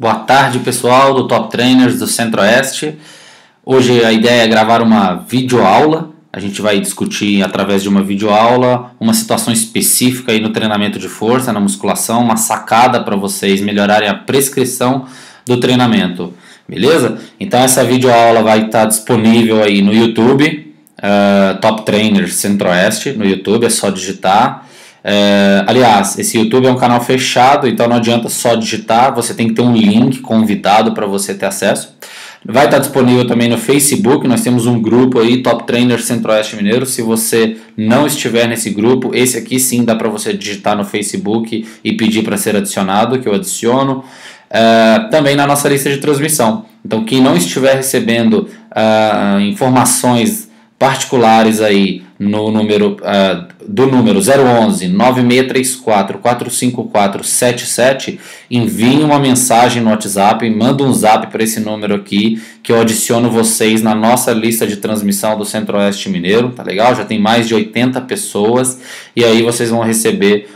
Boa tarde, pessoal do Top Trainers do Centro-Oeste. Hoje a ideia é gravar uma videoaula. A gente vai discutir através de uma videoaula uma situação específica aí no treinamento de força, na musculação, uma sacada para vocês melhorarem a prescrição do treinamento, beleza? Então essa videoaula vai estar disponível aí no YouTube, Top Trainers Centro-Oeste, no YouTube, é só digitar. Aliás, esse YouTube é um canal fechado, então não adianta só digitar, você tem que ter um link convidado para você ter acesso. Vai estar disponível também no Facebook, nós temos um grupo aí, Top Trainer Centro-Oeste Mineiro. Se você não estiver nesse grupo, esse aqui sim dá para você digitar no Facebook e pedir para ser adicionado, que eu adiciono. Também na nossa lista de transmissão. Então quem não estiver recebendo informações particulares aí no número do número 011 9634 45477, envie uma mensagem no WhatsApp, manda um zap para esse número aqui que eu adiciono vocês na nossa lista de transmissão do Centro-Oeste Mineiro, tá legal? Já tem mais de 80 pessoas e aí vocês vão receber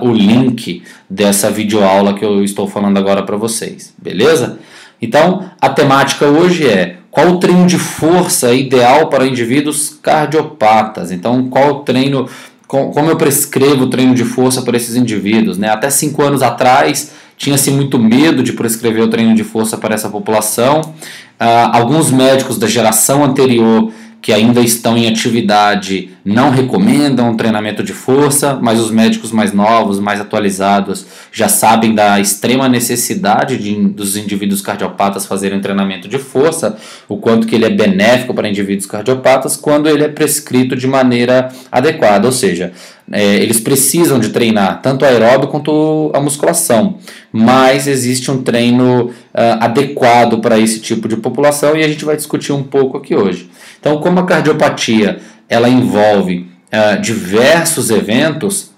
o link dessa videoaula que eu estou falando agora para vocês, beleza? Então, a temática hoje é: qual o treino de força ideal para indivíduos cardiopatas? Então, qual o treino, como eu prescrevo o treino de força para esses indivíduos, né? Até 5 anos atrás, tinha-se muito medo de prescrever o treino de força para essa população. Alguns médicos da geração anterior, que ainda estão em atividade, não recomendam um treinamento de força, mas os médicos mais novos, mais atualizados, já sabem da extrema necessidade dos indivíduos cardiopatas fazerem um treinamento de força, o quanto que ele é benéfico para indivíduos cardiopatas quando ele é prescrito de maneira adequada, ou seja, eles precisam de treinar tanto aeróbio quanto a musculação, mas existe um treino adequado para esse tipo de população e a gente vai discutir um pouco aqui hoje. Então, como a cardiopatia ela envolve diversos eventos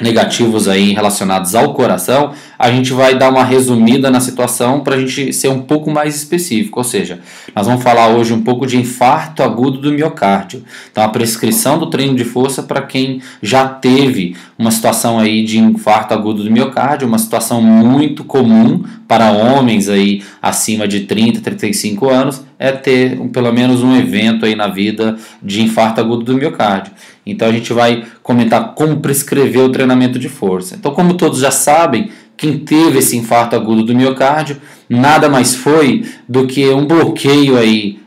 negativos aí relacionados ao coração, a gente vai dar uma resumida na situação para a gente ser um pouco mais específico, ou seja, nós vamos falar hoje um pouco de infarto agudo do miocárdio. Então, a prescrição do treino de força para quem já teve uma situação aí de infarto agudo do miocárdio, uma situação muito comum para homens aí acima de 30, 35 anos, é ter pelo menos um evento aí na vida de infarto agudo do miocárdio. Então a gente vai comentar como prescrever o treinamento de força. Então, como todos já sabem, quem teve esse infarto agudo do miocárdio nada mais foi do que um bloqueio aí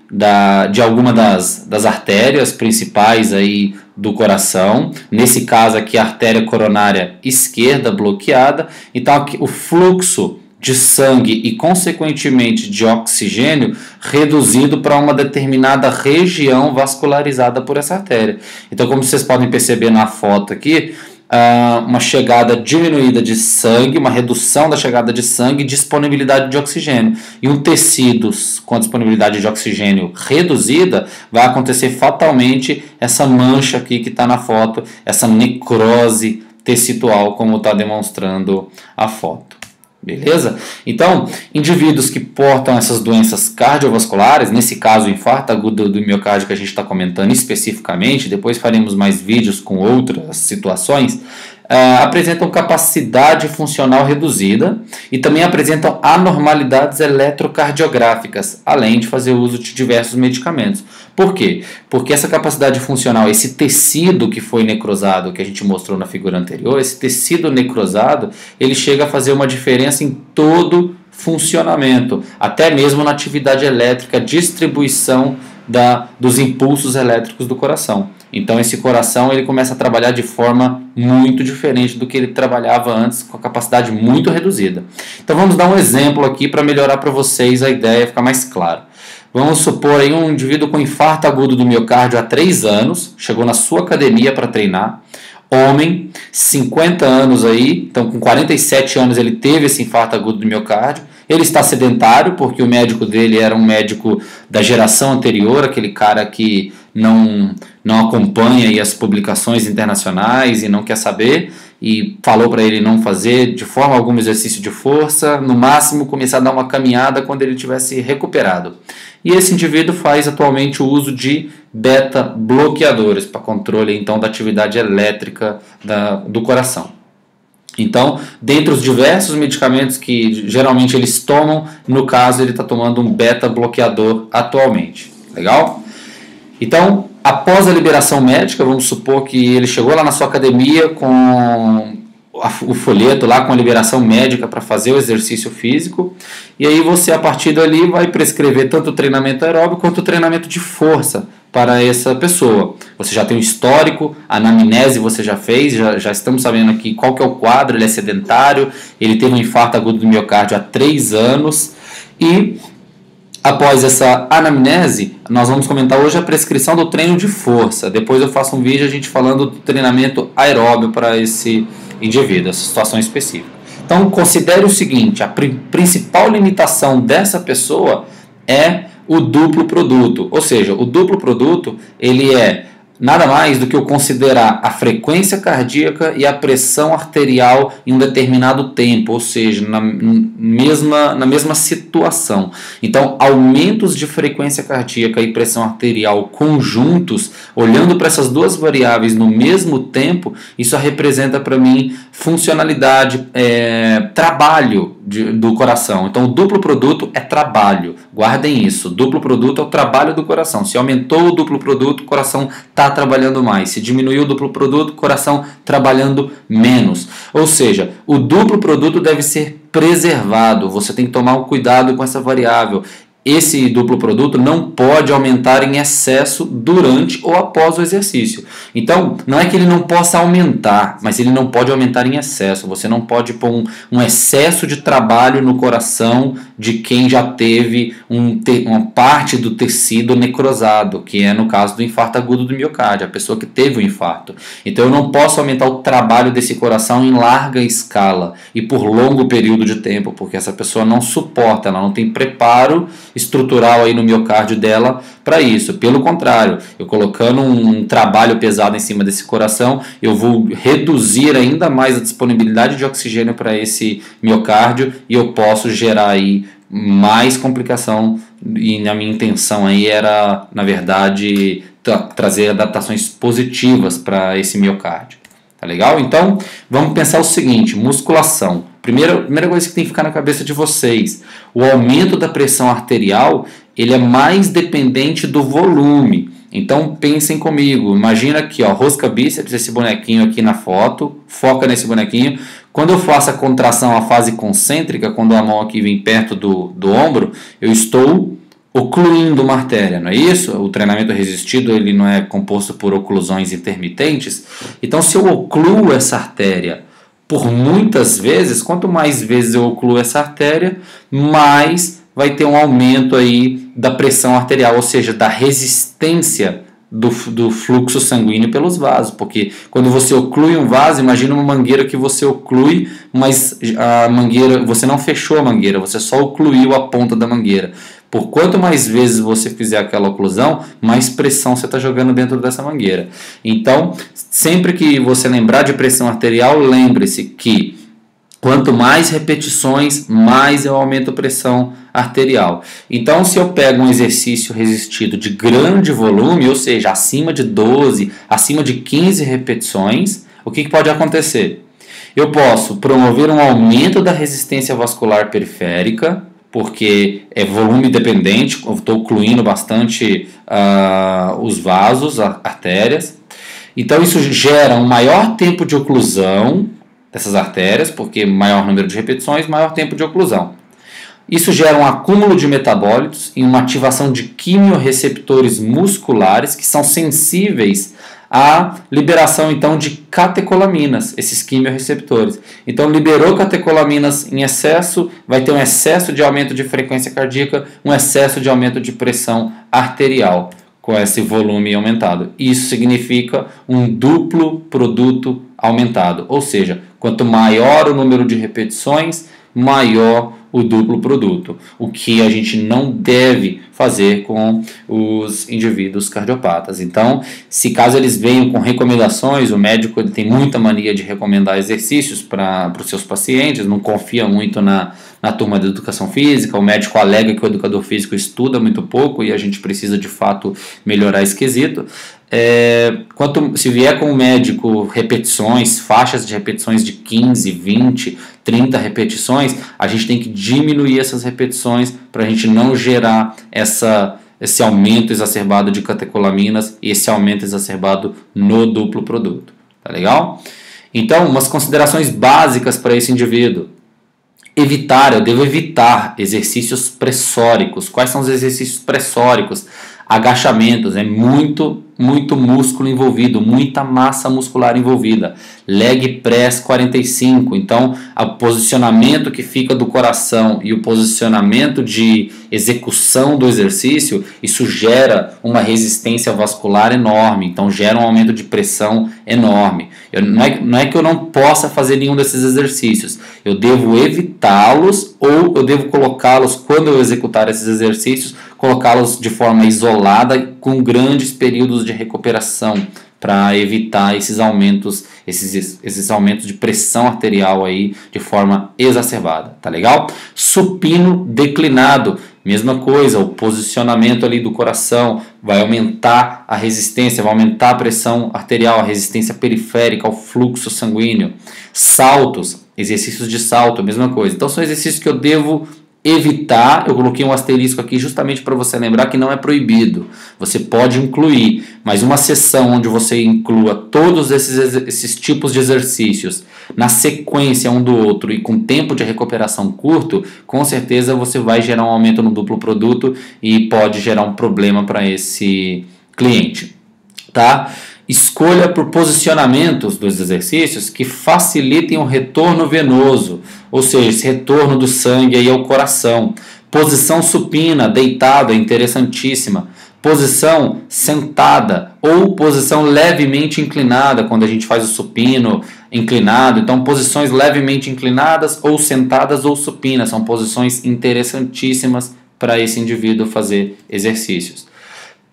de alguma das artérias principais aí do coração. Nesse caso aqui, a artéria coronária esquerda bloqueada. Então o fluxo de sangue e, consequentemente, de oxigênio reduzido para uma determinada região vascularizada por essa artéria. Então, como vocês podem perceber na foto aqui, uma chegada diminuída de sangue, uma redução da chegada de sangue e disponibilidade de oxigênio. E um tecido com a disponibilidade de oxigênio reduzida, vai acontecer fatalmente essa mancha aqui que está na foto, essa necrose tecidual, como está demonstrando a foto. Beleza? Então, indivíduos que portam essas doenças cardiovasculares, nesse caso o infarto agudo do miocárdio que a gente está comentando especificamente, depois faremos mais vídeos com outras situações, apresentam capacidade funcional reduzida e também apresentam anormalidades eletrocardiográficas, além de fazer uso de diversos medicamentos. Por quê? Porque essa capacidade funcional, esse tecido que foi necrosado, que a gente mostrou na figura anterior, esse tecido necrosado, ele chega a fazer uma diferença em todo funcionamento, até mesmo na atividade elétrica, distribuição dos impulsos elétricos do coração. Então esse coração ele começa a trabalhar de forma muito diferente do que ele trabalhava antes, com a capacidade muito reduzida. Então vamos dar um exemplo aqui para melhorar para vocês a ideia, ficar mais claro. Vamos supor aí um indivíduo com infarto agudo do miocárdio há 3 anos, chegou na sua academia para treinar, homem, 50 anos aí, então com 47 anos ele teve esse infarto agudo do miocárdio. Ele está sedentário porque o médico dele era um médico da geração anterior, aquele cara que não acompanha aí as publicações internacionais e não quer saber, e falou para ele não fazer de forma alguma exercício de força, no máximo começar a dar uma caminhada quando ele tivesse recuperado. E esse indivíduo faz atualmente o uso de beta-bloqueadores para controle então da atividade elétrica do coração. Então, dentre os diversos medicamentos que geralmente eles tomam, no caso ele está tomando um beta-bloqueador atualmente. Legal? Então, após a liberação médica, vamos supor que ele chegou lá na sua academia com o folheto lá com a liberação médica para fazer o exercício físico, e aí você a partir dali vai prescrever tanto o treinamento aeróbico quanto o treinamento de força para essa pessoa. Você já tem um histórico, a anamnese você já fez, já estamos sabendo aqui qual que é o quadro, ele é sedentário, ele teve um infarto agudo do miocárdio há 3 anos, e após essa anamnese, nós vamos comentar hoje a prescrição do treino de força. Depois eu faço um vídeo a gente falando do treinamento aeróbio para esse indivíduo, essa situação específica. Então, considere o seguinte, a principal limitação dessa pessoa é o duplo produto. Ou seja, o duplo produto, ele é nada mais do que eu considerar a frequência cardíaca e a pressão arterial em um determinado tempo, ou seja, na mesma situação. Então, aumentos de frequência cardíaca e pressão arterial conjuntos, olhando para essas duas variáveis no mesmo tempo, isso representa para mim funcionalidade, trabalho do coração. Então, o duplo produto é trabalho. Guardem isso. Duplo produto é o trabalho do coração. Se aumentou o duplo produto, o coração está trabalhando mais. Se diminuiu o duplo produto, o coração trabalhando menos. Ou seja, o duplo produto deve ser preservado. Você tem que tomar um cuidado com essa variável. Esse duplo produto não pode aumentar em excesso durante ou após o exercício. Então, não é que ele não possa aumentar, mas ele não pode aumentar em excesso. Você não pode pôr um excesso de trabalho no coração de quem já teve uma parte do tecido necrosado, que é no caso do infarto agudo do miocárdio, a pessoa que teve o infarto. Então, eu não posso aumentar o trabalho desse coração em larga escala e por longo período de tempo, porque essa pessoa não suporta, ela não tem preparo estrutural aí no miocárdio dela para isso. Pelo contrário, eu colocando um trabalho pesado em cima desse coração, eu vou reduzir ainda mais a disponibilidade de oxigênio para esse miocárdio e eu posso gerar aí mais complicação, e a minha intenção aí era, na verdade, trazer adaptações positivas para esse miocárdio. Tá legal? Então, vamos pensar o seguinte, musculação. Primeira coisa que tem que ficar na cabeça de vocês, o aumento da pressão arterial, ele é mais dependente do volume. Então, pensem comigo, imagina aqui, ó, rosca bíceps, esse bonequinho aqui na foto, foca nesse bonequinho. Quando eu faço a contração, a fase concêntrica, quando a mão aqui vem perto do ombro, eu estou ocluindo uma artéria, não é isso? O treinamento resistido ele não é composto por oclusões intermitentes. Então, se eu ocluo essa artéria por muitas vezes, quanto mais vezes eu ocluo essa artéria, mais vai ter um aumento aí da pressão arterial, ou seja, da resistência do fluxo sanguíneo pelos vasos, porque quando você oclui um vaso, imagina uma mangueira que você oclui, mas a mangueira, você não fechou a mangueira, você só ocluiu a ponta da mangueira. Por quanto mais vezes você fizer aquela oclusão, mais pressão você está jogando dentro dessa mangueira. Então, sempre que você lembrar de pressão arterial, lembre-se que quanto mais repetições, mais eu aumento a pressão arterial. Então, se eu pego um exercício resistido de grande volume, ou seja, acima de 12, acima de 15 repetições, o que pode acontecer? Eu posso promover um aumento da resistência vascular periférica, porque é volume dependente, eu estou ocluindo bastante os vasos, artérias. Então isso gera um maior tempo de oclusão dessas artérias, porque maior número de repetições, maior tempo de oclusão. Isso gera um acúmulo de metabólitos e uma ativação de quimiorreceptores musculares que são sensíveis à liberação então de catecolaminas, esses quimiorreceptores. Então liberou catecolaminas em excesso, vai ter um excesso de aumento de frequência cardíaca, um excesso de aumento de pressão arterial com esse volume aumentado. Isso significa um duplo produto aumentado, ou seja, quanto maior o número de repetições, maior o duplo produto, o que a gente não deve fazer com os indivíduos cardiopatas. Então, se caso eles venham com recomendações, o médico ele tem muita mania de recomendar exercícios para os seus pacientes, não confia muito na turma de educação física, o médico alega que o educador físico estuda muito pouco e a gente precisa de fato melhorar esse quesito. se vier com o médico repetições, faixas de repetições de 15, 20, 30 repetições, a gente tem que diminuir essas repetições para a gente não gerar esse aumento exacerbado de catecolaminas e esse aumento exacerbado no duplo produto. Tá legal? Então, umas considerações básicas para esse indivíduo. Eu devo evitar exercícios pressóricos. Quais são os exercícios pressóricos? Agachamentos, muito músculo envolvido, muita massa muscular envolvida. Leg press 45, então o posicionamento que fica do coração e o posicionamento de execução do exercício, isso gera uma resistência vascular enorme, então gera um aumento de pressão enorme. Não é que eu não possa fazer nenhum desses exercícios, eu devo evitá-los ou eu devo colocá-los, quando eu executar esses exercícios, colocá-los de forma isolada com grandes períodos de recuperação para evitar esses aumentos de pressão arterial aí de forma exacerbada, tá legal? Supino declinado, mesma coisa, o posicionamento ali do coração vai aumentar a resistência, vai aumentar a pressão arterial, a resistência periférica ao fluxo sanguíneo. Saltos, exercícios de salto, mesma coisa. Então são exercícios que eu devo evitar. Eu coloquei um asterisco aqui justamente para você lembrar que não é proibido. Você pode incluir, mas uma sessão onde você inclua todos esses tipos de exercícios na sequência um do outro e com tempo de recuperação curto, com certeza você vai gerar um aumento no duplo produto e pode gerar um problema para esse cliente, tá? Escolha por posicionamentos dos exercícios que facilitem o retorno venoso, ou seja, esse retorno do sangue aí ao coração. Posição supina, deitado, é interessantíssima. Posição sentada ou posição levemente inclinada, quando a gente faz o supino inclinado. Então, posições levemente inclinadas ou sentadas ou supinas são posições interessantíssimas para esse indivíduo fazer exercícios.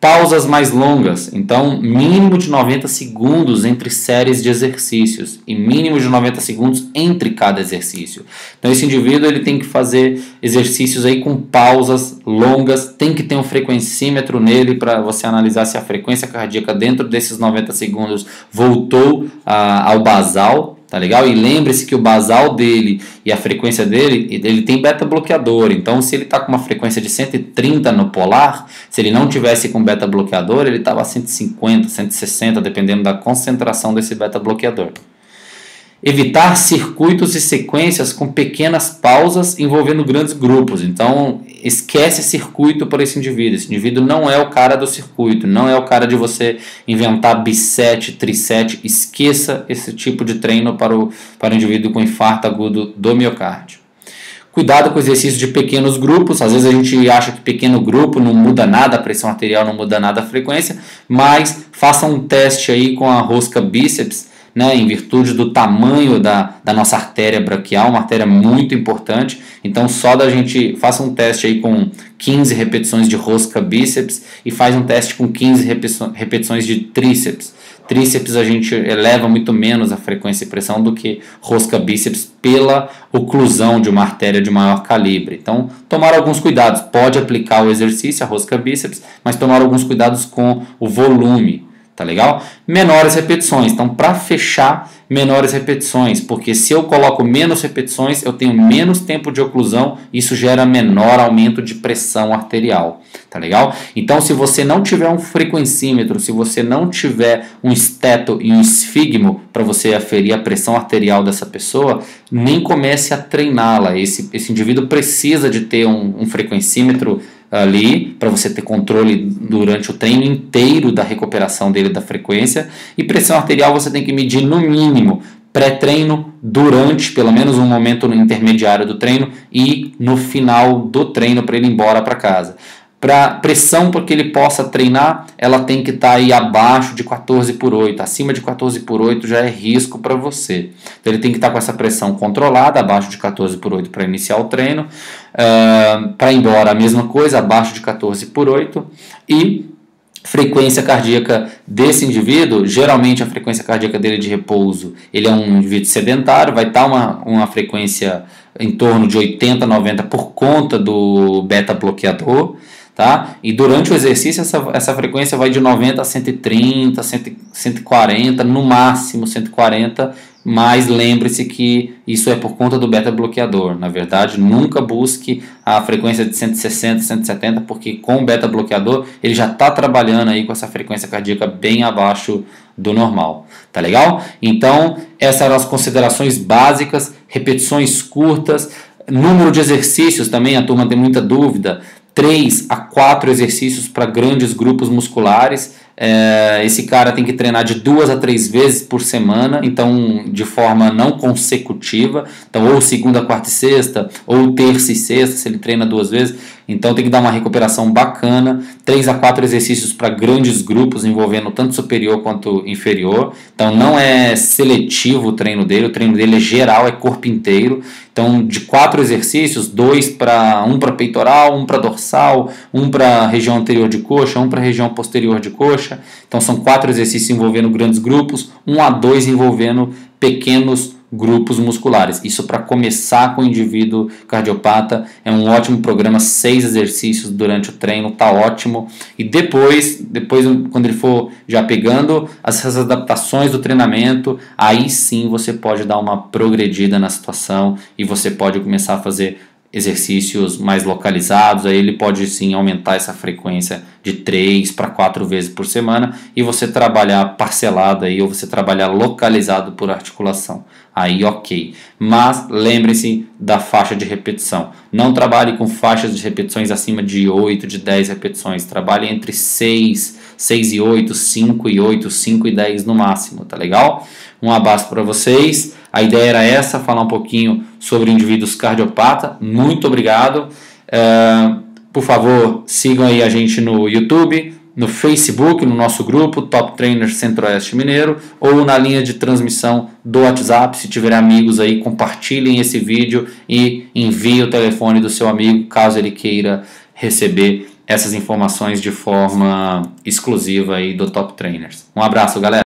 Pausas mais longas, então mínimo de 90 segundos entre séries de exercícios e mínimo de 90 segundos entre cada exercício. Então esse indivíduo ele tem que fazer exercícios aí com pausas longas, tem que ter um frequencímetro nele para você analisar se a frequência cardíaca dentro desses 90 segundos voltou ao basal. Tá legal? E lembre-se que o basal dele e a frequência dele, ele tem beta-bloqueador. Então, se ele está com uma frequência de 130 no polar, se ele não tivesse com beta-bloqueador, ele estava a 150, 160, dependendo da concentração desse beta-bloqueador. Evitar circuitos e sequências com pequenas pausas envolvendo grandes grupos. Então, esquece circuito para esse indivíduo. Esse indivíduo não é o cara do circuito, não é o cara de você inventar biset, triset. Esqueça esse tipo de treino para o indivíduo com infarto agudo do miocárdio. Cuidado com o exercício de pequenos grupos. Às vezes a gente acha que pequeno grupo não muda nada, a pressão arterial não muda nada a frequência, mas faça um teste aí com a rosca bíceps, né, em virtude do tamanho da nossa artéria braquial, uma artéria muito importante. Então só da gente faça um teste aí com 15 repetições de rosca bíceps e faz um teste com 15 repetições de tríceps. Tríceps a gente eleva muito menos a frequência e pressão do que rosca bíceps pela oclusão de uma artéria de maior calibre. Então tomar alguns cuidados, pode aplicar o exercício, a rosca bíceps, mas tomar alguns cuidados com o volume. Tá legal? Menores repetições. Então, para fechar, menores repetições, porque se eu coloco menos repetições, eu tenho menos tempo de oclusão, isso gera menor aumento de pressão arterial. Tá legal? Então, se você não tiver um frequencímetro, se você não tiver um esteto e um esfigmo para você aferir a pressão arterial dessa pessoa, nem comece a treiná-la. Esse indivíduo precisa de ter um frequencímetro ali, para você ter controle durante o treino inteiro da recuperação dele da frequência. E pressão arterial você tem que medir no mínimo pré-treino, durante pelo menos um momento intermediário do treino e no final do treino para ele ir embora para casa. Para pressão, para que ele possa treinar, ela tem que estar aí abaixo de 14/8. Acima de 14/8 já é risco para você. Então ele tem que estar com essa pressão controlada, abaixo de 14/8 para iniciar o treino. Para ir embora a mesma coisa, abaixo de 14/8. E frequência cardíaca desse indivíduo, geralmente a frequência cardíaca dele de repouso, ele é um indivíduo sedentário, vai estar uma frequência em torno de 80, 90 por conta do beta-bloqueador. Tá tá? E durante o exercício essa frequência vai de 90 a 130, 140, no máximo 140, mas lembre-se que isso é por conta do beta-bloqueador. Na verdade, nunca busque a frequência de 160, 170, porque com o beta-bloqueador ele já está trabalhando aí com essa frequência cardíaca bem abaixo do normal, tá legal? Então, essas eram as considerações básicas, repetições curtas, número de exercícios também, a turma tem muita dúvida, 3 a 4 exercícios para grandes grupos musculares. Esse cara tem que treinar de 2 a 3 vezes por semana, então de forma não consecutiva, então ou segunda, quarta e sexta, ou terça e sexta, se ele treina 2 vezes, então tem que dar uma recuperação bacana. 3 a 4 exercícios para grandes grupos envolvendo tanto superior quanto inferior, então não é seletivo o treino dele é geral, é corpo inteiro. Então de 4 exercícios, 2 para um para peitoral, um para dorsal, um para região anterior de coxa, um para região posterior de coxa. Então são 4 exercícios envolvendo grandes grupos, 1 a 2 envolvendo pequenos grupos musculares. Isso para começar com o indivíduo cardiopata é um ótimo programa, 6 exercícios durante o treino, tá ótimo. E depois quando ele for já pegando essas adaptações do treinamento, aí sim você pode dar uma progredida na situação e você pode começar a fazer exercícios mais localizados. Aí ele pode sim aumentar essa frequência de 3 para 4 vezes por semana e você trabalhar parcelado aí, ou você trabalhar localizado por articulação. Aí ok, mas lembre-se da faixa de repetição. Não trabalhe com faixas de repetições acima de 8, de 10 repetições. Trabalhe entre 6 e 8, 5 e 8, 5 e 10 no máximo, tá legal? Um abraço para vocês. A ideia era essa, falar um pouquinho sobre indivíduos cardiopata. Muito obrigado. Por favor, sigam aí a gente no YouTube, no Facebook, no nosso grupo Top Trainer Centro-Oeste Mineiro, ou na linha de transmissão do WhatsApp. Se tiver amigos aí, compartilhem esse vídeo e enviem o telefone do seu amigo caso ele queira receber essas informações de forma exclusiva aí do Top Trainers. Um abraço, galera!